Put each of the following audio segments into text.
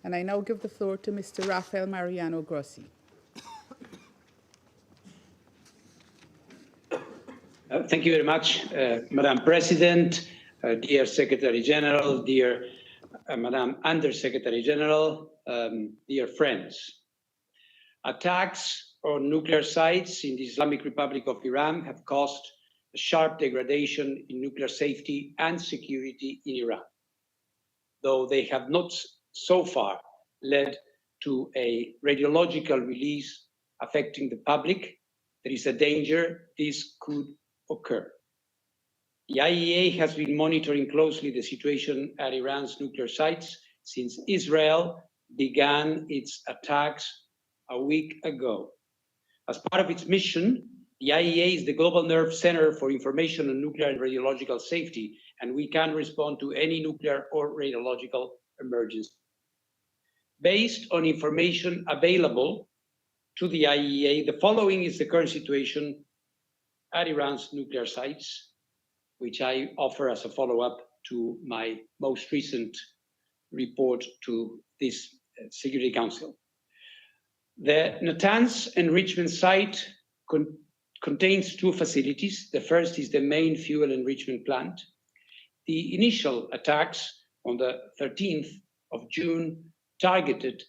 And I now give the floor to Mr. Rafael Mariano Grossi. Thank you very much, Madam President, dear Secretary General, dear Madam Under-Secretary General, dear friends. Attacks on nuclear sites in the Islamic Republic of Iran have caused a sharp degradation in nuclear safety and security in Iran. Though they have not so far led to a radiological release affecting the public, there is a danger this could occur. The IAEA has been monitoring closely the situation at Iran's nuclear sites since Israel began its attacks a week ago. As part of its mission, the IAEA is the global nerve center for information on nuclear and radiological safety, and we can respond to any nuclear or radiological emergency. Based on information available to the IAEA, the following is the current situation at Iran's nuclear sites, which I offer as a follow-up to my most recent report to this Security Council. The Natanz enrichment site contains two facilities. The first is the main fuel enrichment plant. The initial attacks on the 13th of June targeted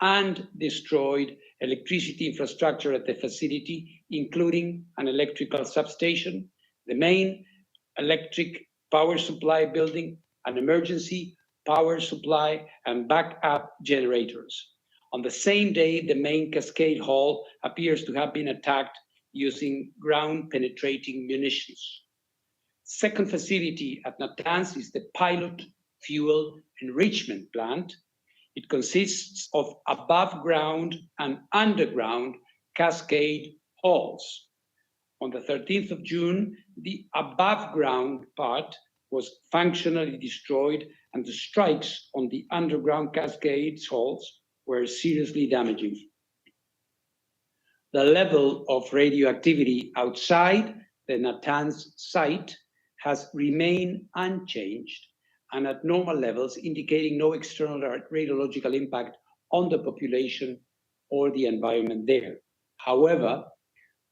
and destroyed electricity infrastructure at the facility, including an electrical substation, the main electric power supply building, an emergency power supply, and backup generators. On the same day, the main cascade hall appears to have been attacked using ground-penetrating munitions. Second facility at Natanz is the pilot fuel enrichment plant. It consists of above-ground and underground cascade halls. On the 13th of June, the above-ground part was functionally destroyed, and the strikes on the underground cascade halls were seriously damaging. The level of radioactivity outside the Natanz site has remained unchanged and at normal levels, indicating no external radiological impact on the population or the environment there. However,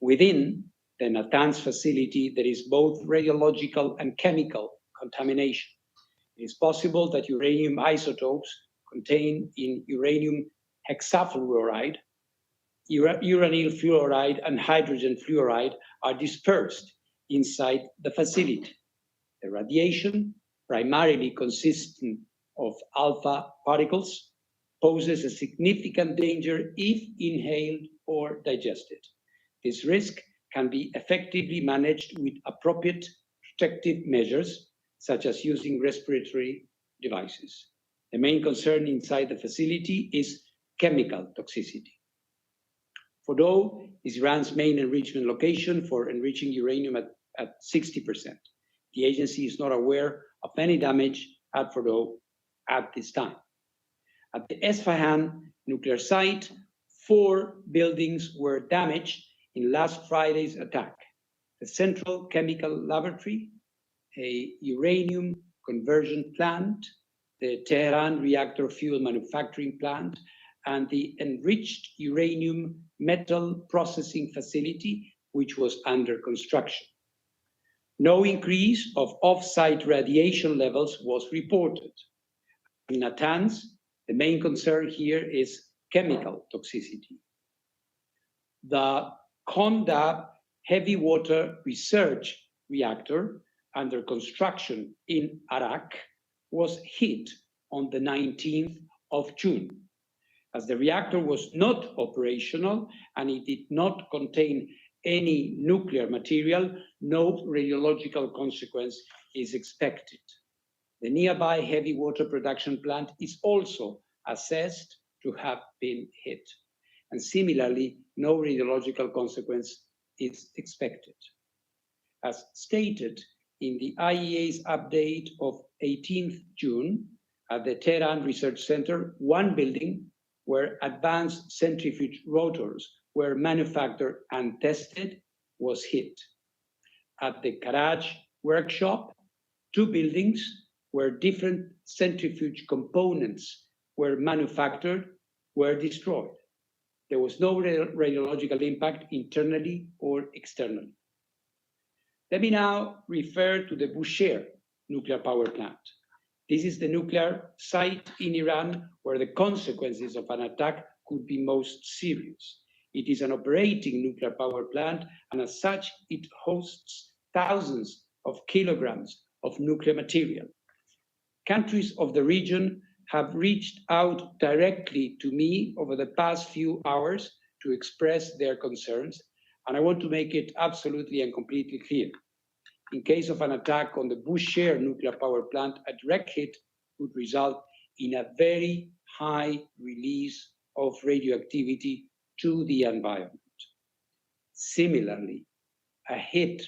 within the Natanz facility, there is both radiological and chemical contamination. It is possible that uranium isotopes contained in uranium hexafluoride, uranyl fluoride, and hydrogen fluoride are dispersed inside the facility. The radiation, primarily consisting of alpha particles, poses a significant danger if inhaled or digested. This risk can be effectively managed with appropriate protective measures, such as using respiratory devices. The main concern inside the facility is chemical toxicity. Fordow is Iran's main enrichment location for enriching uranium at 60%. The agency is not aware of any damage at Fordow at this time. At the Esfahan nuclear site, 4 buildings were damaged in last Friday's attack: the Central Chemical Laboratory, a uranium conversion plant, the Tehran reactor fuel manufacturing plant, and the enriched uranium metal processing facility, which was under construction. No increase of off-site radiation levels was reported. In Natanz, the main concern here is chemical toxicity. The Conda heavy water research reactor under construction in Arak was hit on the 19th of June. As the reactor was not operational and it did not contain any nuclear material, no radiological consequence is expected. The nearby heavy water production plant is also assessed to have been hit. And similarly, no radiological consequence is expected. As stated in the IAEA's update of 18th June, at the Tehran Research Center, 1 building where advanced centrifuge rotors were manufactured and tested was hit. At the Karaj workshop, 2 buildings where different centrifuge components were manufactured were destroyed. There was no radiological impact internally or externally. Let me now refer to the Bushehr nuclear power plant. This is the nuclear site in Iran where the consequences of an attack could be most serious. It is an operating nuclear power plant, and as such, it hosts thousands of kilograms of nuclear material. Countries of the region have reached out directly to me over the past few hours to express their concerns, and I want to make it absolutely and completely clear. In case of an attack on the Bushehr nuclear power plant, a direct hit would result in a very high release of radioactivity to the environment. Similarly, a hit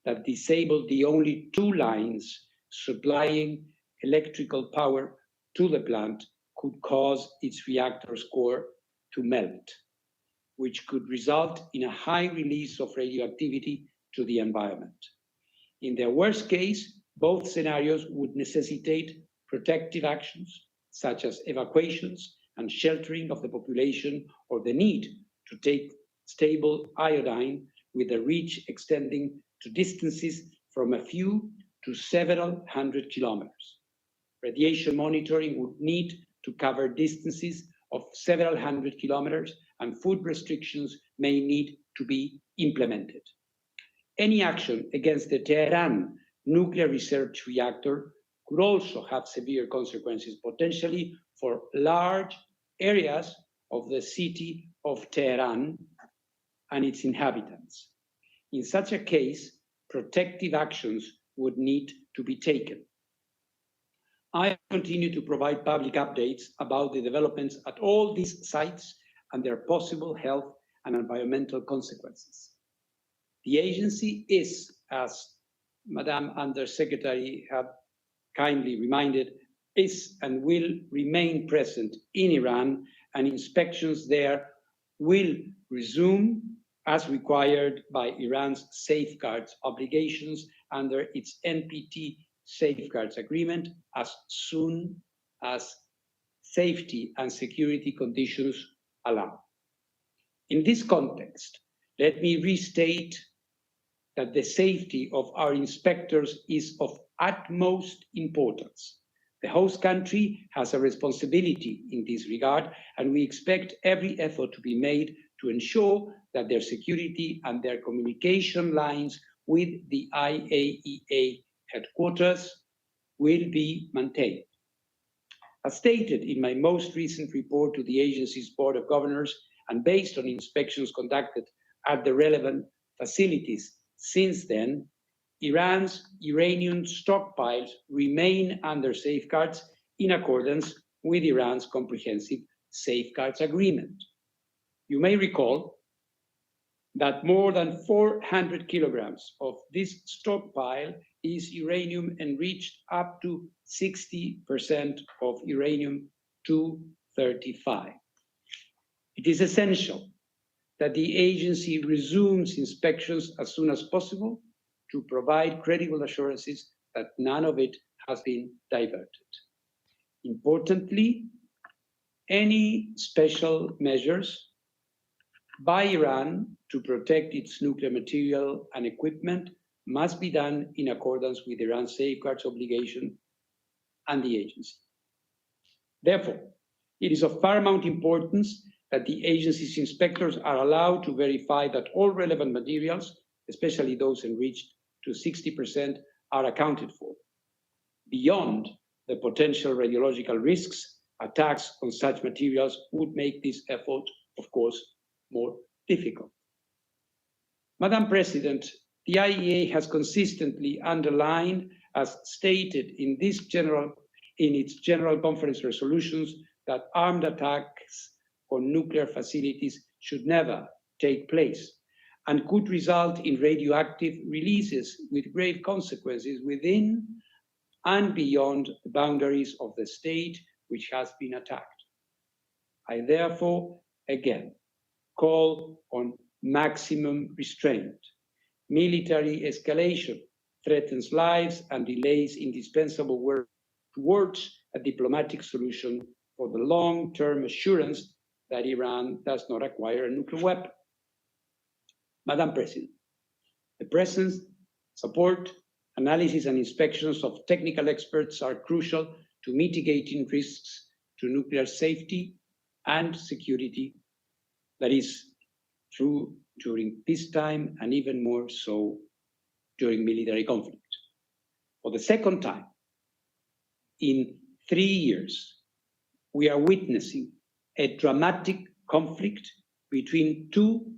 that disabled the only two lines supplying electrical power to the plant could cause its reactor's core to melt, which could result in a high release of radioactivity to the environment. In their worst case, both scenarios would necessitate protective actions, such as evacuations and sheltering of the population, or the need to take stable iodine with a reach extending to distances from a few to several hundred kilometers. Radiation monitoring would need to cover distances of several hundred kilometers, and food restrictions may need to be implemented. Any action against the Tehran nuclear research reactor could also have severe consequences, potentially for large areas of the city of Tehran and its inhabitants. In such a case, protective actions would need to be taken. I continue to provide public updates about the developments at all these sites and their possible health and environmental consequences. The agency is, as Madam Undersecretary had kindly reminded, is and will remain present in Iran, and inspections there will resume as required by Iran's safeguards obligations under its NPT safeguards agreement as soon as safety and security conditions allow. In this context, let me restate that the safety of our inspectors is of utmost importance. The host country has a responsibility in this regard, and we expect every effort to be made to ensure that their security and their communication lines with the IAEA headquarters will be maintained. As stated in my most recent report to the agency's Board of Governors, and based on inspections conducted at the relevant facilities since then, Iran's uranium stockpiles remain under safeguards in accordance with Iran's comprehensive safeguards agreement. You may recall that more than 400 kilograms of this stockpile is uranium enriched up to 60% of uranium-235. It is essential that the agency resumes inspections as soon as possible to provide credible assurances that none of it has been diverted. Importantly, any special measures by Iran to protect its nuclear material and equipment must be done in accordance with Iran's safeguards obligation and the agency. Therefore, it is of paramount importance that the agency's inspectors are allowed to verify that all relevant materials, especially those enriched to 60%, are accounted for. Beyond the potential radiological risks, attacks on such materials would make this effort, of course, more difficult. Madam President, the IAEA has consistently underlined, as stated in its General Conference resolutions, that armed attacks on nuclear facilities should never take place and could result in radioactive releases with grave consequences within and beyond the boundaries of the state which has been attacked. I therefore, again, call on maximum restraint. Military escalation threatens lives and delays indispensable work towards a diplomatic solution for the long-term assurance that Iran does not acquire a nuclear weapon. Madam President, the presence, support, analysis, and inspections of technical experts are crucial to mitigating risks to nuclear safety and security. That is true during peacetime and even more so during military conflict. For the second time in 3 years, we are witnessing a dramatic conflict between two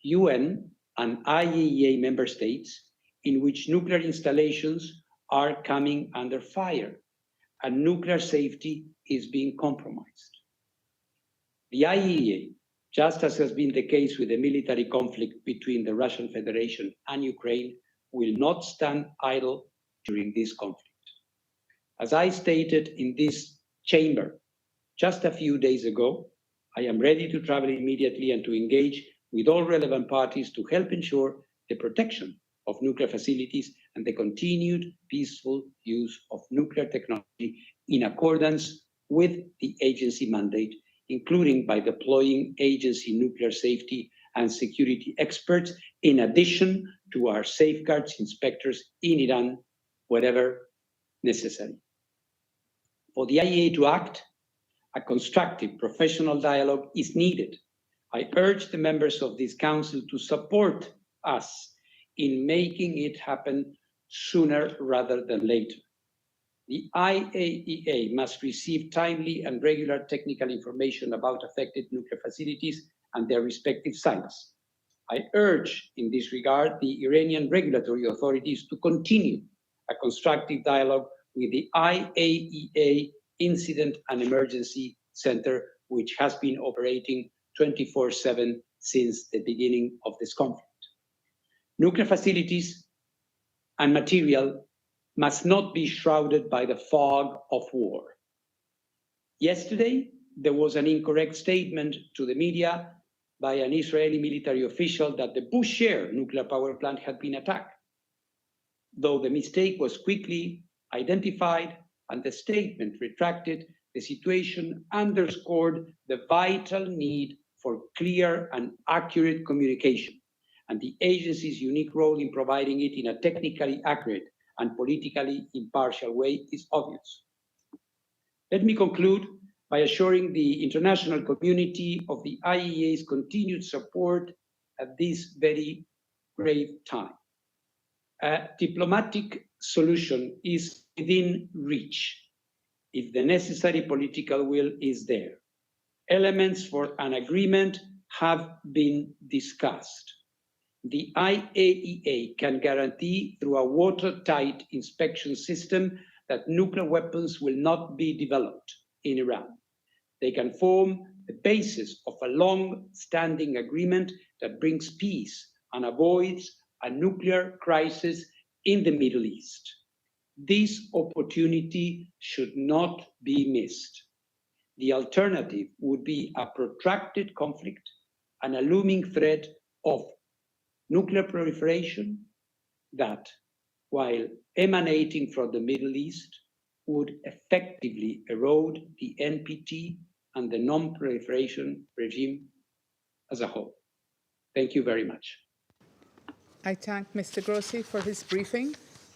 UN and IAEA member states in which nuclear installations are coming under fire and nuclear safety is being compromised. The IAEA, just as has been the case with the military conflict between the Russian Federation and Ukraine, will not stand idle during this conflict. As I stated in this chamber just a few days ago, I am ready to travel immediately and to engage with all relevant parties to help ensure the protection of nuclear facilities and the continued peaceful use of nuclear technology in accordance with the agency mandate, including by deploying agency nuclear safety and security experts, in addition to our safeguards inspectors in Iran, wherever necessary. For the IAEA to act, a constructive professional dialogue is needed. I urge the members of this council to support us in making it happen sooner rather than later. The IAEA must receive timely and regular technical information about affected nuclear facilities and their respective sites. I urge in this regard the Iranian regulatory authorities to continue a constructive dialogue with the IAEA Incident and Emergency Center, which has been operating 24/7 since the beginning of this conflict. Nuclear facilities and material must not be shrouded by the fog of war. Yesterday, there was an incorrect statement to the media by an Israeli military official that the Bushehr nuclear power plant had been attacked. Though the mistake was quickly identified and the statement retracted, the situation underscored the vital need for clear and accurate communication, and the agency's unique role in providing it in a technically accurate and politically impartial way is obvious. Let me conclude by assuring the international community of the IAEA's continued support at this very grave time. A diplomatic solution is within reach if the necessary political will is there. Elements for an agreement have been discussed. The IAEA can guarantee through a watertight inspection system that nuclear weapons will not be developed in Iran. They can form the basis of a long-standing agreement that brings peace and avoids a nuclear crisis in the Middle East. This opportunity should not be missed. The alternative would be a protracted conflict and a looming threat of nuclear proliferation that, while emanating from the Middle East, would effectively erode the NPT and the non-proliferation regime as a whole. Thank you very much. I thank Mr. Grossi for his briefing.